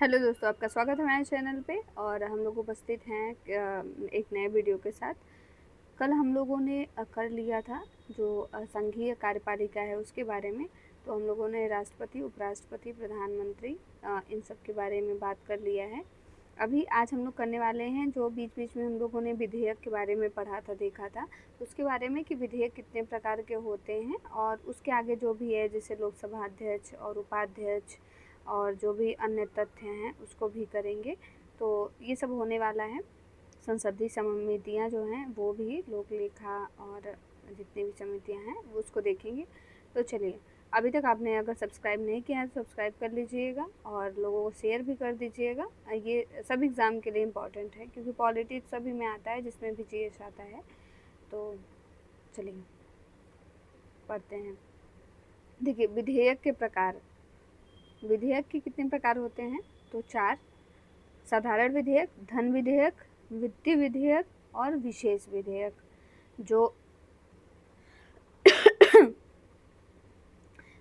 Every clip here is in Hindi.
हेलो दोस्तों, आपका स्वागत है हमारे चैनल पे। और हम लोग उपस्थित हैं एक नए वीडियो के साथ। कल हम लोगों ने कर लिया था जो संघीय कार्यपालिका है उसके बारे में। तो हम लोगों ने राष्ट्रपति, उपराष्ट्रपति, प्रधानमंत्री इन सब के बारे में बात कर लिया है। अभी आज हम लोग करने वाले हैं जो बीच बीच में हम लोगों ने विधेयक के बारे में पढ़ा था, देखा था, तो उसके बारे में कि विधेयक कितने प्रकार के होते हैं और उसके आगे जो भी है जैसे लोकसभा अध्यक्ष और उपाध्यक्ष और जो भी अन्य तथ्य हैं उसको भी करेंगे। तो ये सब होने वाला है। संसदीय समितियाँ जो हैं वो भी, लोक लेखा और जितनी भी समितियाँ हैं वो उसको देखेंगे। तो चलिए, अभी तक आपने अगर सब्सक्राइब नहीं किया है तो सब्सक्राइब कर लीजिएगा और लोगों को शेयर भी कर दीजिएगा। ये सब एग्ज़ाम के लिए इम्पॉर्टेंट है क्योंकि पॉलिटिक्स सभी में आता है, जिसमें भी जीएस आता है। तो चलिए पढ़ते हैं। देखिए, विधेयक के प्रकार। विधेयक के कितने प्रकार होते हैं? तो 4। साधारण विधेयक, धन विधेयक, वित्तीय विधेयक और विशेष विधेयक। जो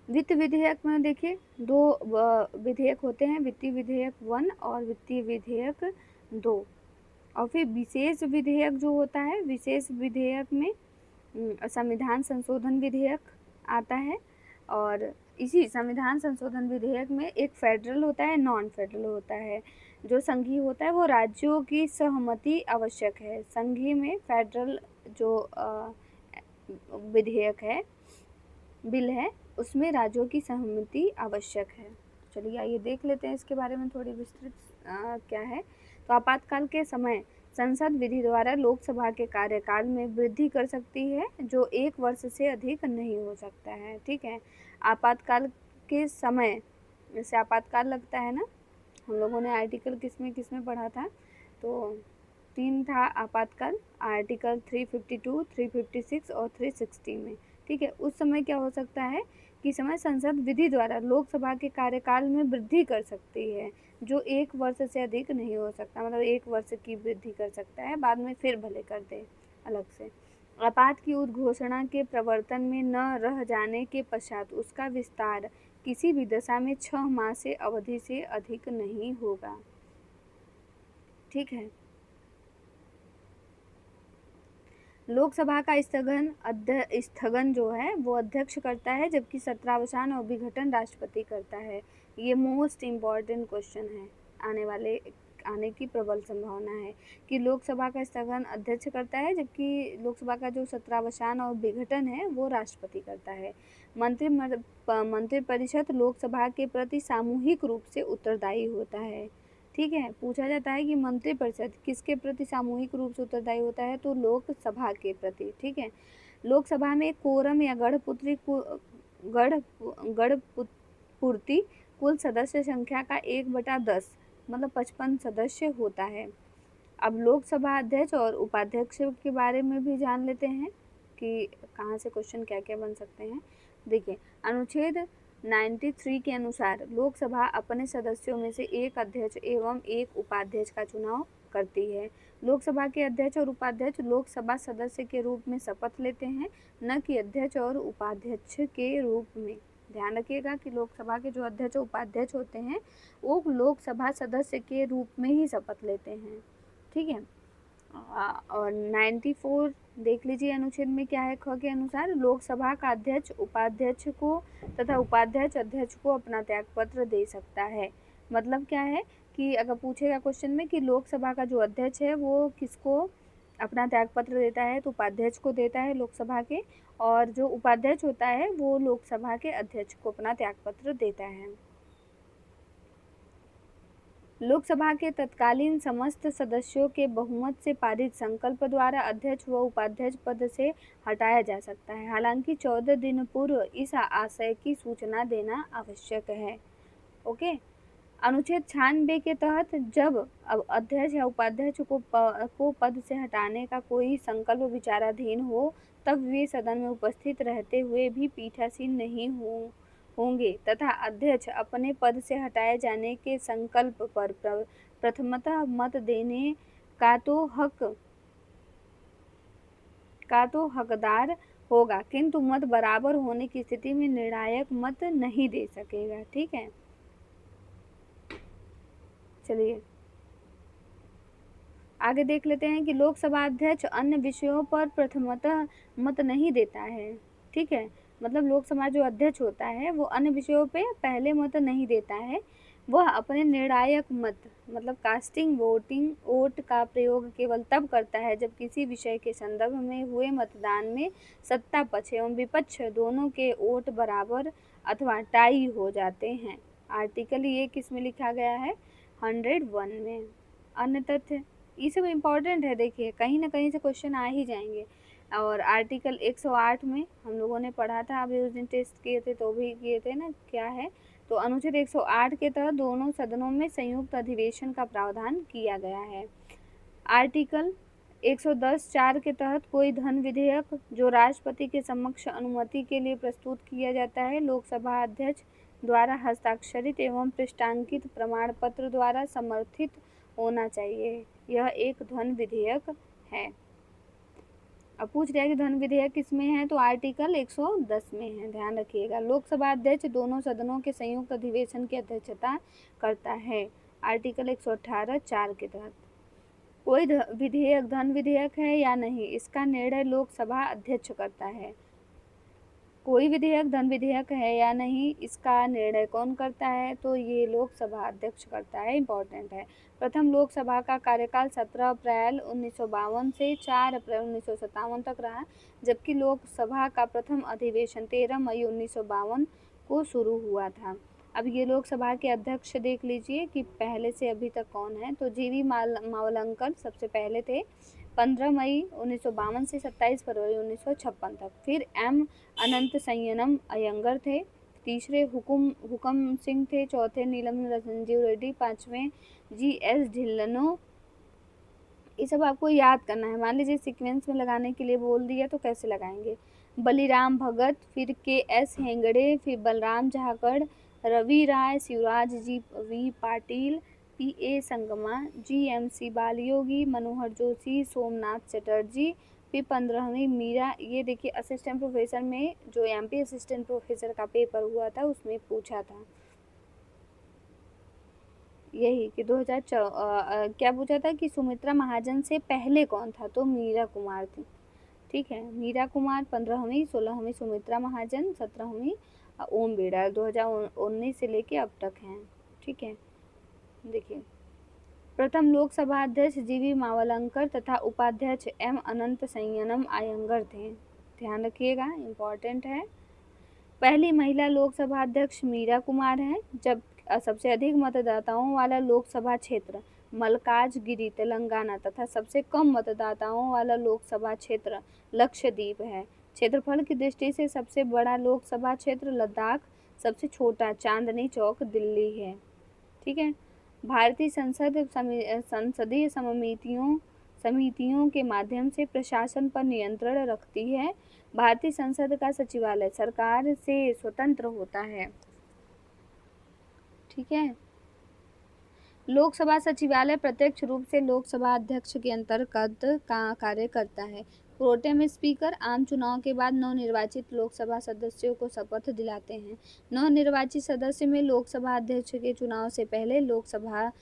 वित्त विधेयक में देखिए 2 विधेयक होते हैं, वित्तीय विधेयक 1 और वित्तीय विधेयक 2। और फिर विशेष विधेयक जो होता है, विशेष विधेयक में संविधान संशोधन विधेयक आता है। और इसी संविधान संशोधन विधेयक में एक फेडरल होता है, नॉन फेडरल होता है। जो संघीय होता है वो राज्यों की सहमति आवश्यक है। संघीय में फेडरल जो विधेयक है, बिल है, उसमें राज्यों की सहमति आवश्यक है। चलिए आइए देख लेते हैं इसके बारे में थोड़ी विस्तृत क्या है। तो आपातकाल के समय संसद विधि द्वारा लोकसभा के कार्यकाल में वृद्धि कर सकती है जो 1 वर्ष से अधिक नहीं हो सकता है। ठीक है, आपातकाल के समय, जैसे आपातकाल लगता है ना, हम लोगों ने आर्टिकल किस में पढ़ा था? तो 3 था आपातकाल, आर्टिकल 352, 356 और 360 में। ठीक है, उस समय क्या हो सकता है कि समय संसद विधि द्वारा लोकसभा के कार्यकाल में वृद्धि कर सकती है जो 1 वर्ष से अधिक नहीं हो सकता। मतलब 1 वर्ष की वृद्धि कर सकता है, बाद में फिर भले कर दे अलग से। आपात की उद्घोषणा के प्रवर्तन में न रह जाने के पश्चात उसका विस्तार किसी भी दशा में 6 माह से अवधि से अधिक नहीं होगा। ठीक है, लोकसभा का स्थगन जो है वो अध्यक्ष करता है, जबकि सत्रावसान और विघटन राष्ट्रपति करता है। ये मोस्ट इम्पॉर्टेंट क्वेश्चन है, आने की प्रबल संभावना है कि लोकसभा का स्थगन अध्यक्ष करता है, जबकि लोकसभा का जो सत्रावसान और विघटन है वो राष्ट्रपति करता है। मंत्रिपरिषद लोकसभा के प्रति सामूहिक रूप से उत्तरदायी होता है। ठीक है, पूछा जाता है कि मंत्रिपरिषद किसके प्रति सामूहिक रूप से उत्तरदायी होता है? तो लोकसभा के प्रति। ठीक है, लोकसभा में कोरम या गढ़पूर्ति कुल सदस्य संख्या का 1/10 मतलब 55 सदस्य होता है। अब लोकसभा अध्यक्ष और उपाध्यक्ष के बारे में भी जान लेते हैं कि कहाँ से क्वेश्चन क्या क्या बन सकते हैं। देखिए, अनुच्छेद 93 के अनुसार लोकसभा अपने सदस्यों में से एक अध्यक्ष एवं एक उपाध्यक्ष का चुनाव करती है। लोकसभा के अध्यक्ष और उपाध्यक्ष लोकसभा सदस्य के रूप में शपथ लेते हैं, न कि अध्यक्ष और उपाध्यक्ष के रूप में। ध्यान रखिएगा कि लोकसभा के जो अध्यक्ष और उपाध्यक्ष होते हैं वो लोकसभा सदस्य के रूप में ही शपथ लेते हैं। ठीक है, और 94 देख लीजिए, अनुच्छेद में क्या है? ख के अनुसार लोकसभा का अध्यक्ष उपाध्यक्ष को तथा उपाध्यक्ष अध्यक्ष को अपना त्यागपत्र दे सकता है। मतलब क्या है कि अगर पूछेगा क्वेश्चन में कि लोकसभा का जो अध्यक्ष है वो किसको अपना त्यागपत्र देता है, तो उपाध्यक्ष को देता है लोकसभा के, और जो उपाध्यक्ष होता है वो लोकसभा के अध्यक्ष को अपना त्यागपत्र देता है। लोकसभा के तत्कालीन समस्त सदस्यों के बहुमत से पारित संकल्प द्वारा अध्यक्ष व उपाध्यक्ष पद से हटाया जा सकता है। हालांकि 14 दिन पूर्व इस आशय की सूचना देना आवश्यक है। ओके, अनुच्छेद 96 के तहत जब अध्यक्ष या उपाध्यक्ष को पद से हटाने का कोई संकल्प विचाराधीन हो, तब वे सदन में उपस्थित रहते हुए भी पीठासीन नहीं होंगे तथा अध्यक्ष अपने पद से हटाए जाने के संकल्प पर प्रथमतः मत देने का तो हकदार होगा, किंतु मत बराबर होने की स्थिति में निर्णायक मत नहीं दे सकेगा। ठीक है, चलिए आगे देख लेते हैं कि लोकसभा अध्यक्ष अन्य विषयों पर प्रथमतः मत नहीं देता है। ठीक है, मतलब लोकसभा जो अध्यक्ष होता है वो अन्य विषयों पे पहले मत नहीं देता है। वह अपने निर्णायक मत मतलब कास्टिंग वोट का प्रयोग केवल तब करता है जब किसी विषय के संदर्भ में हुए मतदान में सत्ता पक्ष एवं विपक्ष दोनों के वोट बराबर अथवा टाई हो जाते हैं। आर्टिकल ये किस में लिखा गया है? 101 में। अन्य तथ्य ये सब इम्पॉर्टेंट है, देखिए कहीं ना कहीं से क्वेश्चन आ ही जाएंगे। और आर्टिकल 108 में हम लोगों ने पढ़ा था, अभी उस दिन टेस्ट किए थे तो भी किए थे ना, क्या है तो अनुच्छेद 108 के तहत दोनों सदनों में संयुक्त अधिवेशन का प्रावधान किया गया है। आर्टिकल 110(4) के तहत कोई धन विधेयक जो राष्ट्रपति के समक्ष अनुमति के लिए प्रस्तुत किया जाता है लोकसभा अध्यक्ष द्वारा हस्ताक्षरित एवं पृष्ठांकित प्रमाण पत्र द्वारा समर्थित होना चाहिए। यह एक धन विधेयक है। अब पूछ रहा है कि धन विधेयक किसमें है, तो आर्टिकल 110 में है, ध्यान रखिएगा। लोकसभा अध्यक्ष दोनों सदनों के संयुक्त अधिवेशन की अध्यक्षता करता है, आर्टिकल 118(4) के तहत। कोई विधेयक धन विधेयक है या नहीं, इसका निर्णय लोकसभा अध्यक्ष करता है। कोई विधेयक धन विधेयक है या नहीं, इसका निर्णय कौन करता है, तो ये लोकसभा अध्यक्ष करता है, इम्पोर्टेंट है। प्रथम लोकसभा का कार्यकाल 17 अप्रैल 1952 से 4 अप्रैल 1957 तक रहा, जबकि लोकसभा का प्रथम अधिवेशन 13 मई 1952 को शुरू हुआ था। अब ये लोकसभा के अध्यक्ष देख लीजिए कि पहले से अभी तक कौन है, तो जीवी मावलंकर सबसे पहले थे 15 मई 1952 से 27 फरवरी 1956 तक। फिर एम अनंत संयनम अयंगर थे, तीसरे हुकम सिंह थे, चौथे नीलम संजीव रेड्डी, पांचवें GS ढिल्लों। ये सब आपको याद करना है। मान लीजिए सीक्वेंस में लगाने के लिए बोल दिया तो कैसे लगाएंगे? बलिराम भगत, फिर KS हेगड़े, फिर बलराम झाकड़, रवि राय, Shivraj V Patil, PA Sangma, GMC Balayogi, Manohar Joshi, Somnath Chatterjee, फिर 15वीं मीरा। ये देखिए असिस्टेंट प्रोफेसर में जो MP असिस्टेंट प्रोफेसर का पेपर हुआ था उसमें पूछा था यही कि 2004 क्या पूछा था कि सुमित्रा महाजन से पहले कौन था, तो मीरा कुमार थी। ठीक है, मीरा कुमार 15वीं, 16वीं सुमित्रा महाजन, 17वीं ओम बिड़ला, 2019 से लेके अब तक हैं। ठीक है, देखिए प्रथम लोकसभा अध्यक्ष GV मावलंकर तथा उपाध्यक्ष M अनंत संयनम अयंगर थे, ध्यान रखिएगा, इम्पोर्टेंट है। पहली महिला लोकसभा अध्यक्ष मीरा कुमार हैं, जब सबसे अधिक मतदाताओं वाला लोकसभा क्षेत्र मल्काजगिरी तेलंगाना तथा सबसे कम मतदाताओं वाला लोकसभा क्षेत्र लक्षद्वीप है। क्षेत्रफल की दृष्टि से सबसे बड़ा लोकसभा क्षेत्र लद्दाख, सबसे छोटा चांदनी चौक दिल्ली है। ठीक है, भारतीय संसद संसदीय समितियों के माध्यम से प्रशासन पर नियंत्रण रखती है। भारतीय संसद का सचिवालय सरकार से स्वतंत्र होता है। ठीक है, लोकसभा सचिवालय प्रत्यक्ष रूप से लोकसभा अध्यक्ष के अंतर्गत का कार्य करता है। प्रोटेम स्पीकर आम चुनाव के बाद नवनिर्वाचित लोकसभा सदस्यों को शपथ दिलाते हैं। नवनिर्वाचित सदस्य में लोकसभा अध्यक्ष के चुनाव से पहले लोकसभा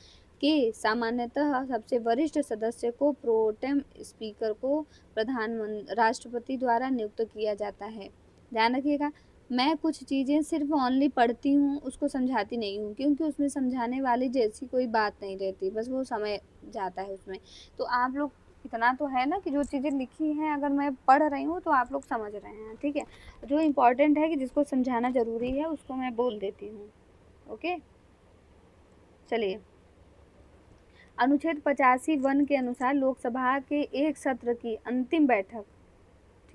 के सामान्यतः सबसे वरिष्ठ सदस्य को प्रोटेम स्पीकर को राष्ट्रपति द्वारा नियुक्त किया जाता है। ध्यान रखिएगा, मैं कुछ चीज़ें सिर्फ ओनली पढ़ती हूँ, उसको समझाती नहीं हूँ, क्योंकि उसमें समझाने वाली जैसी कोई बात नहीं रहती, बस वो समय जाता है उसमें। तो आप लोग इतना तो है ना कि जो चीज़ें लिखी हैं अगर मैं पढ़ रही हूँ तो आप लोग समझ रहे हैं। ठीक है, जो इम्पोर्टेंट है कि जिसको समझाना ज़रूरी है उसको मैं बोल देती हूँ। ओके, चलिए अनुच्छेद 85(1) के अनुसार लोकसभा के एक सत्र की अंतिम बैठक,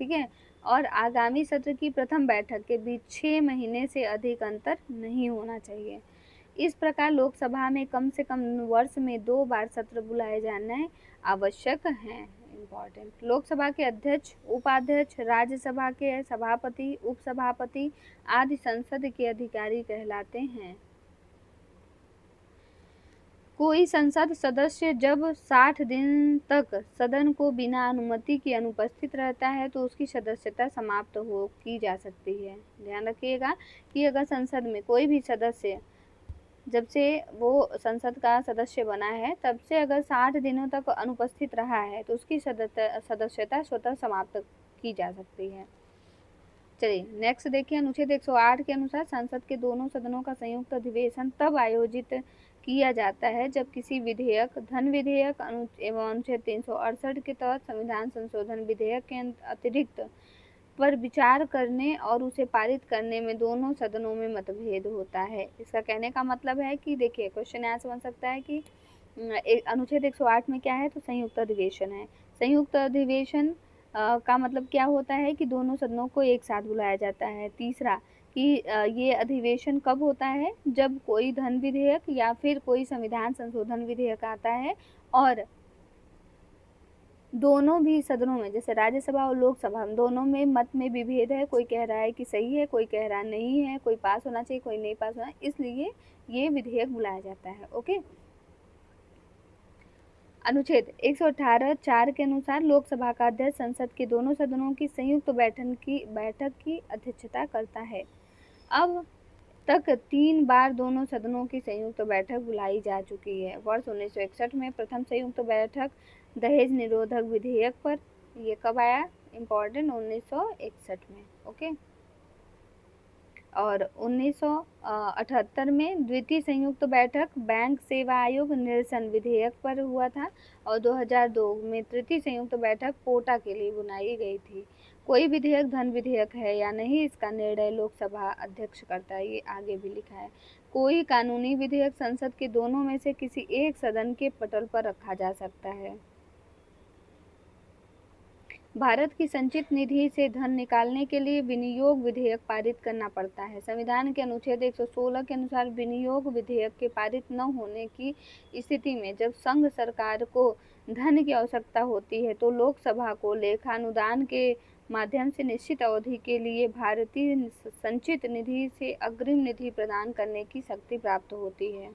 ठीक है, और आगामी सत्र की प्रथम बैठक के बीच 6 महीने से अधिक अंतर नहीं होना चाहिए। इस प्रकार लोकसभा में कम से कम वर्ष में 2 बार सत्र बुलाए जाने आवश्यक हैं। इम्पॉर्टेंट, लोकसभा के अध्यक्ष, उपाध्यक्ष, राज्यसभा के सभापति, उपसभापति आदि संसद के अधिकारी कहलाते हैं। कोई संसद सदस्य जब 60 दिन तक सदन को बिना अनुमति के अनुपस्थित रहता है तो उसकी सदस्यता समाप्त की जा सकती है। ध्यान रखिएगा कि अगर संसद में कोई भी सदस्य जब से वो संसद का सदस्य बना है तब से अगर 60 दिनों तक अनुपस्थित रहा है तो उसकी सदस्यता स्वतः समाप्त की जा सकती है। चलिए नेक्स्ट देखिए, अनुच्छेद 108 के अनुसार संसद के दोनों सदनों का संयुक्त अधिवेशन तब आयोजित किया जाता है जब किसी विधेयक, धन विधेयक एवं अनुच्छेद 368 के तहत संविधान संशोधन विधेयक के अतिरिक्त पर विचार करने और उसे पारित करने में दोनों सदनों में मतभेद होता है। इसका कहने का मतलब है कि देखिए क्वेश्चन यहाँ से बन सकता है कि अनुच्छेद 108 में क्या है, तो संयुक्त अधिवेशन है। संयुक्त अधिवेशन का मतलब क्या होता है कि दोनों सदनों को एक साथ बुलाया जाता है। तीसरा कि ये अधिवेशन कब होता है, जब कोई धन विधेयक या फिर कोई संविधान संशोधन विधेयक आता है और दोनों भी सदनों में, जैसे राज्यसभा और लोकसभा दोनों में मत में विभेद है, कोई कह रहा है कि सही है, कोई कह रहा नहीं है, कोई पास होना चाहिए, कोई नहीं पास होना, इसलिए ये विधेयक बुलाया जाता है। ओके। अनुच्छेद 118 4 के अनुसार लोकसभा का अध्यक्ष संसद के दोनों सदनों की संयुक्त बैठक की अध्यक्षता करता है। अब तक 3 बार दोनों सदनों की संयुक्त बैठक बुलाई जा चुकी है। वर्ष 1961 में प्रथम संयुक्त बैठक दहेज निरोधक विधेयक पर, ये कब आया, इम्पोर्टेंट, 1961 में। ओके। और 1978 में द्वितीय संयुक्त बैठक बैंक सेवा आयोग निरसन विधेयक पर हुआ था और 2002 में तृतीय संयुक्त बैठक पोटा के लिए बुलाई गई थी। कोई विधेयक धन विधेयक है या नहीं, इसका निर्णय लोकसभा अध्यक्ष करता है, ये आगे भी लिखा है। कोई कानूनी विधेयक संसद के दोनों में से किसी एक सदन के पटल पर रखा जा सकता है। भारत की संचित निधि से धन निकालने के लिए विनियोग विधेयक पारित करना पड़ता है। संविधान के अनुच्छेद 116 के अनुसार विनियोग विधेयक के पारित न होने की स्थिति में जब संघ सरकार को धन की आवश्यकता होती है तो लोकसभा को लेखानुदान के माध्यम से निश्चित अवधि के लिए भारतीय संचित निधि से अग्रिम निधि प्रदान करने की शक्ति प्राप्त होती है।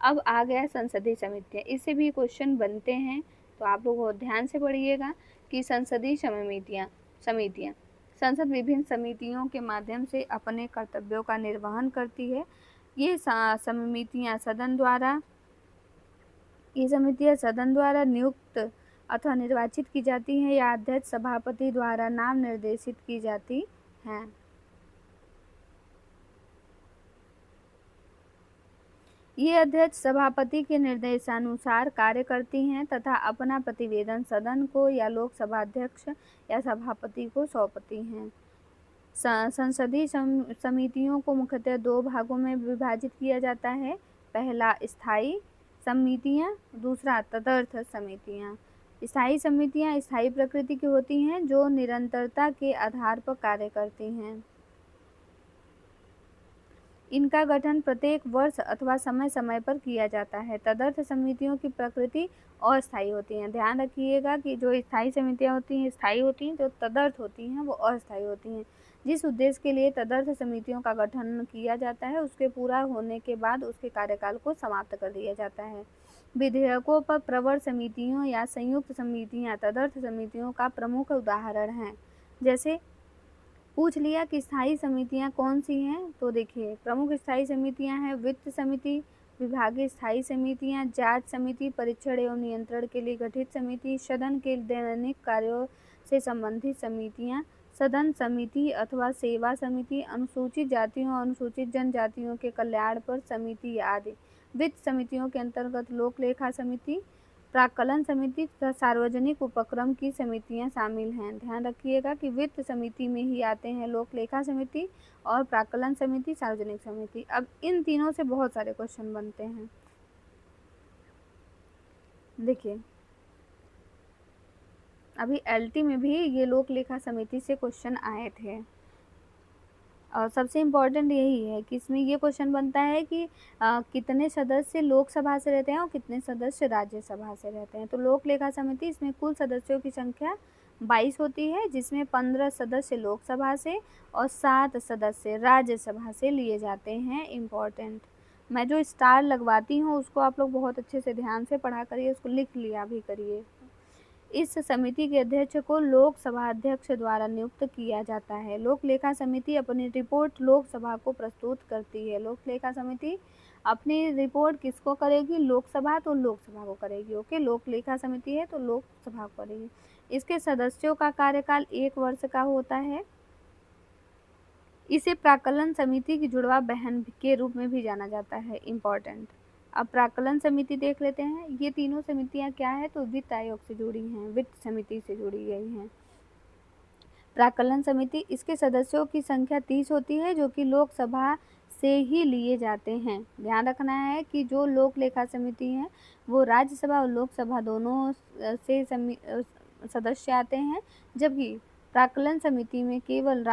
अब आ गया संसदीय समितियां, इससे भी क्वेश्चन बनते हैं, तो आप लोग ध्यान से पढ़िएगा कि संसदीय समितियां संसद विभिन्न समितियों के माध्यम से अपने कर्तव्यों का निर्वहन करती है। ये समितियां सदन द्वारा नियुक्त अथवा निर्वाचित की जाती हैं या अध्यक्ष सभापति द्वारा नाम निर्देशित की जाती हैं। ये अध्यक्ष सभापति के निर्देशानुसार कार्य करती हैं तथा अपना प्रतिवेदन सदन को या लोकसभा अध्यक्ष या सभापति को सौंपती हैं। संसदीय समितियों को मुख्यतः 2 भागों में विभाजित किया जाता है। पहला स्थायी समितियां, दूसरा तदर्थ समितियां। स्थायी समितियां स्थायी प्रकृति की होती हैं जो निरंतरता के आधार पर कार्य करती हैं। इनका गठन प्रत्येक वर्ष अथवा समय समय पर किया जाता है। तदर्थ समितियों की प्रकृति अस्थायी होती है। ध्यान रखिएगा कि जो स्थायी समितियां होती हैं स्थायी होती हैं, जो तदर्थ होती हैं वो अस्थायी होती हैं। जिस उद्देश्य के लिए तदर्थ समितियों का गठन किया जाता है उसके पूरा होने के बाद उसके कार्यकाल को समाप्त कर दिया जाता है। विधेयकों पर प्रवर समितियों या संयुक्त समितियां तदर्थ समितियों का प्रमुख उदाहरण हैं। जैसे पूछ लिया कि स्थायी समितियां कौन सी हैं, तो देखिए प्रमुख स्थायी समितियां हैं वित्त समिति, विभागीय स्थायी समितियां, जांच समिति, परीक्षण एवं नियंत्रण के लिए गठित समिति, सदन के दैनिक कार्यों से संबंधित समितियां, सदन समिति अथवा सेवा समिति, अनुसूचित जातियों और अनुसूचित जनजातियों के कल्याण पर समिति आदि। वित्त समितियों के अंतर्गत लोक लेखा समिति, प्राक्कलन समिति तथा सार्वजनिक उपक्रम की समितियां शामिल हैं। ध्यान रखिएगा कि वित्त समिति में ही आते हैं लोक लेखा समिति और प्राक्कलन समिति, सार्वजनिक समिति। अब इन तीनों से बहुत सारे क्वेश्चन बनते हैं। देखिए अभी एलटी में भी ये लोक लेखा समिति से क्वेश्चन आए थे और सबसे इम्पोर्टेंट यही है कि इसमें ये क्वेश्चन बनता है कि कितने सदस्य लोकसभा से रहते हैं और कितने सदस्य राज्यसभा से रहते हैं। तो लोक लेखा समिति इसमें कुल सदस्यों की संख्या 22 होती है, जिसमें 15 सदस्य लोकसभा से और 7 सदस्य राज्यसभा से लिए जाते हैं। इम्पोर्टेंट, मैं जो स्टार लगवाती हूँ उसको आप लोग बहुत अच्छे से ध्यान से पढ़ा करिए, उसको लिख लिया भी करिए। इस समिति के अध्यक्ष को लोकसभा अध्यक्ष द्वारा नियुक्त किया जाता है। लोक लेखा समिति अपनी रिपोर्ट लोकसभा को प्रस्तुत करती है। लोक लेखा समिति अपनी रिपोर्ट किसको करेगी? लोकसभा, तो लोकसभा को करेगी। ओके, लोक लेखा समिति है तो लोकसभा को करेगी। इसके सदस्यों का कार्यकाल 1 वर्ष का होता है। इसे प्राक्कलन समिति की जुड़वा बहन के रूप में भी जाना जाता है। इम्पोर्टेंट। अब प्राक्कलन समिति देख लेते हैं। ये तीनों समितियां क्या है? तो वित्त आयोग से जुड़ी हैं, वित्त समिति से जुड़ी गई हैं। प्राक्कलन समिति, इसके सदस्यों की संख्या 30 होती है, जो कि लोकसभा से ही लिए जाते हैं। ध्यान रखना है कि जो लोक लेखा समिति है वो राज्यसभा और लोकसभा दोनों से सदस्य आते हैं, जबकि प्राक्कलन समिति में केवल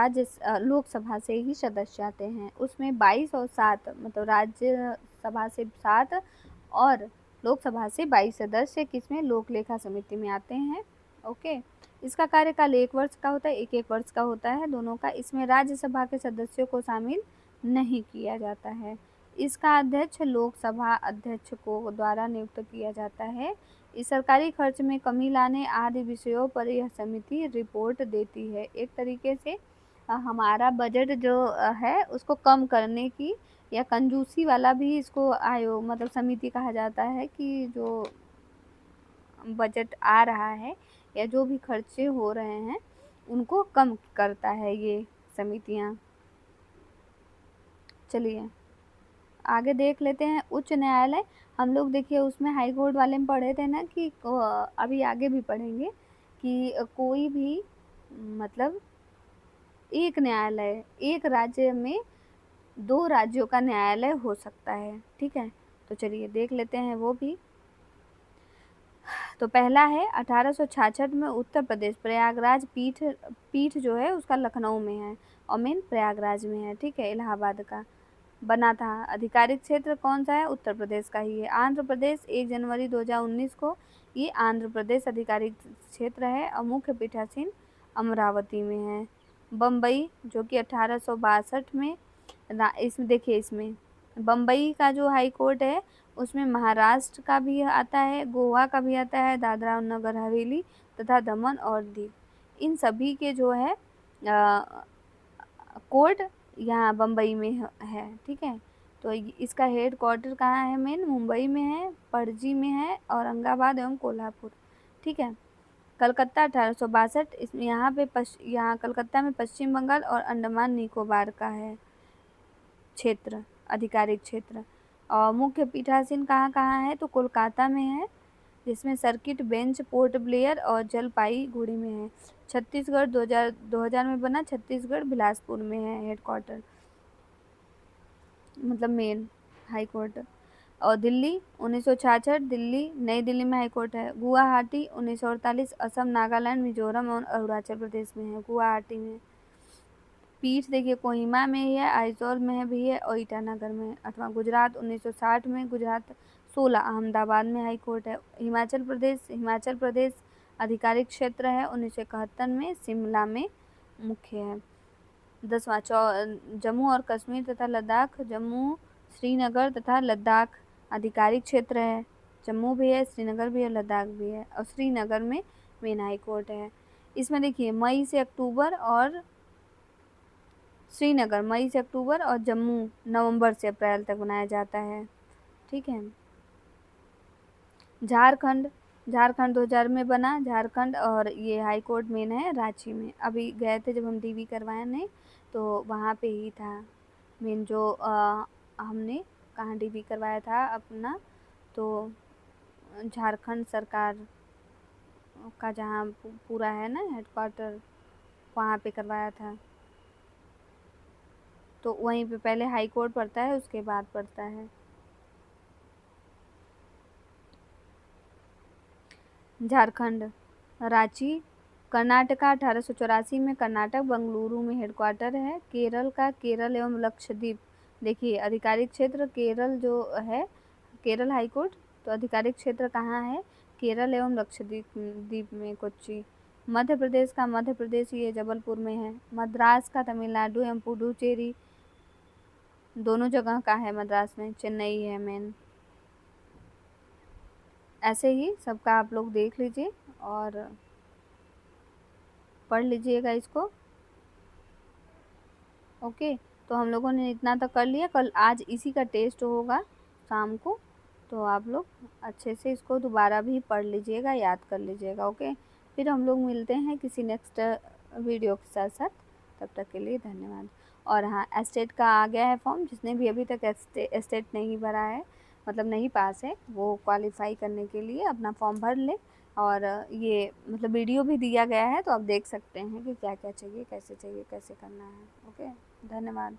लोकसभा से ही सदस्य आते हैं। उसमें 22 और 7, मतलब राज्यसभा से 7 और लोकसभा से 22 सदस्य किसमें? लोक लेखा समिति में आते हैं। ओके, इसका कार्यकाल 1 वर्ष का होता है, 1-1 वर्ष का होता है दोनों का। इसमें राज्यसभा के सदस्यों को शामिल नहीं किया जाता है। इसका अध्यक्ष लोकसभा अध्यक्ष को द्वारा नियुक्त किया जाता है। इस सरकारी खर्च में कमी लाने आदि विषयों पर यह समिति रिपोर्ट देती है। एक तरीके से हमारा बजट जो है उसको कम करने की या कंजूसी वाला भी इसको आयोग, मतलब समिति कहा जाता है, कि जो बजट आ रहा है या जो भी खर्चे हो रहे हैं उनको कम करता है ये समितियां। चलिए आगे देख लेते हैं। उच्च न्यायालय, हम लोग देखिए उसमें हाई कोर्ट वाले में पढ़े थे ना कि अभी आगे भी पढ़ेंगे कि कोई भी, मतलब एक न्यायालय, एक राज्य में 2 राज्यों का न्यायालय हो सकता है। ठीक है, तो चलिए देख लेते हैं वो भी। तो पहला है 1866 में उत्तर प्रदेश प्रयागराज पीठ जो है उसका लखनऊ में है और मेन प्रयागराज में है। ठीक है, इलाहाबाद का बना था। आधिकारिक क्षेत्र कौन सा है? उत्तर प्रदेश का ही है। आंध्र प्रदेश 1 जनवरी 2019 को ये आंध्र प्रदेश आधिकारिक क्षेत्र है और मुख्य पीठासीन अमरावती में है। बम्बई जो कि 1862 में, इसमें देखिए, इसमें बम्बई का जो हाई कोर्ट है उसमें महाराष्ट्र का भी आता है, गोवा का भी आता है, दादरा और नगर हवेली तथा दमन और दीव। इन सभी के जो है कोर्ट यहाँ बम्बई में है। ठीक है, तो इसका हेड क्वार्टर कहाँ है? मेन मुंबई में है, पणजी में है, औरंगाबाद एवं कोल्हापुर। ठीक है, कलकत्ता 1862, इसमें यहाँ कलकत्ता में पश्चिम बंगाल और अंडमान निकोबार का है क्षेत्र, आधिकारिक क्षेत्र। और मुख्य पीठासीन कहाँ कहाँ है? तो कोलकाता में है, जिसमें सर्किट बेंच पोर्ट ब्लेयर और जलपाईगुड़ी में है। छत्तीसगढ़ 2000 में बना, छत्तीसगढ़ बिलासपुर में है हेडक्वार्टर, मतलब मेन हाई कोर्ट। और दिल्ली 1966, दिल्ली नई दिल्ली में हाई कोर्ट है। गुवाहाटी 1948, असम, नागालैंड, मिजोरम और अरुणाचल प्रदेश में है, गुवाहाटी में। पीठ देखिए कोहिमा में ही है, आइजोल में भी है और ईटानगर में। अथवा गुजरात 1960 में, गुजरात 16 अहमदाबाद में हाई कोर्ट है। हिमाचल प्रदेश आधिकारिक क्षेत्र है 1971 में, शिमला में मुख्य है। 10वां जम्मू और कश्मीर तथा लद्दाख, जम्मू, श्रीनगर तथा लद्दाख आधिकारिक क्षेत्र है। जम्मू भी है, श्रीनगर भी है, लद्दाख भी है। और श्रीनगर में मेन हाई कोर्ट है। इसमें देखिए मई से अक्टूबर और श्रीनगर मई से अक्टूबर और जम्मू नवंबर से अप्रैल तक बनाया जाता है। ठीक है, झारखंड 2000 में बना, झारखंड, और ये हाई कोर्ट मेन है रांची में। अभी गए थे जब हम डीवी करवाए नहीं, तो वहाँ पे ही था मेन जो हमने कहाँ डीवी करवाया था अपना, तो झारखंड सरकार का जहाँ पूरा है ना हेडक्वार्टर, वहाँ पे करवाया था। तो वहीं पे पहले हाई कोर्ट पड़ता है, उसके बाद पड़ता है झारखंड, रांची। कर्नाटका 1884 में कर्नाटक बंगलुरु में हेडक्वार्टर है। केरल का केरल एवं लक्षद्वीप, देखिए आधिकारिक क्षेत्र केरल जो है, केरल हाई कोर्ट, तो आधिकारिक क्षेत्र कहाँ है? केरल एवं लक्षद्वीप द्वीप में, कोच्चि। मध्य प्रदेश का मध्य प्रदेश, ये जबलपुर में है। मद्रास का तमिलनाडु एवं पुडुचेरी दोनों जगह का है। मद्रास में चेन्नई है मेन। ऐसे ही सबका आप लोग देख लीजिए और पढ़ लीजिएगा इसको। ओके, तो हम लोगों ने इतना तक कर लिया। कल आज इसी का टेस्ट होगा, काम को, तो आप लोग अच्छे से इसको दोबारा भी पढ़ लीजिएगा, याद कर लीजिएगा। ओके, फिर हम लोग मिलते हैं किसी नेक्स्ट वीडियो के साथ साथ। तब तक के लिए धन्यवाद। और हाँ, एस्टेट का आ गया है फॉर्म, जिसने भी अभी तक एस्टेट नहीं भरा है, मतलब नहीं पास है, वो क्वालिफाई करने के लिए अपना फॉर्म भर ले। और ये मतलब वीडियो भी दिया गया है, तो आप देख सकते हैं कि क्या क्या चाहिए, कैसे करना है। ओके, धन्यवाद।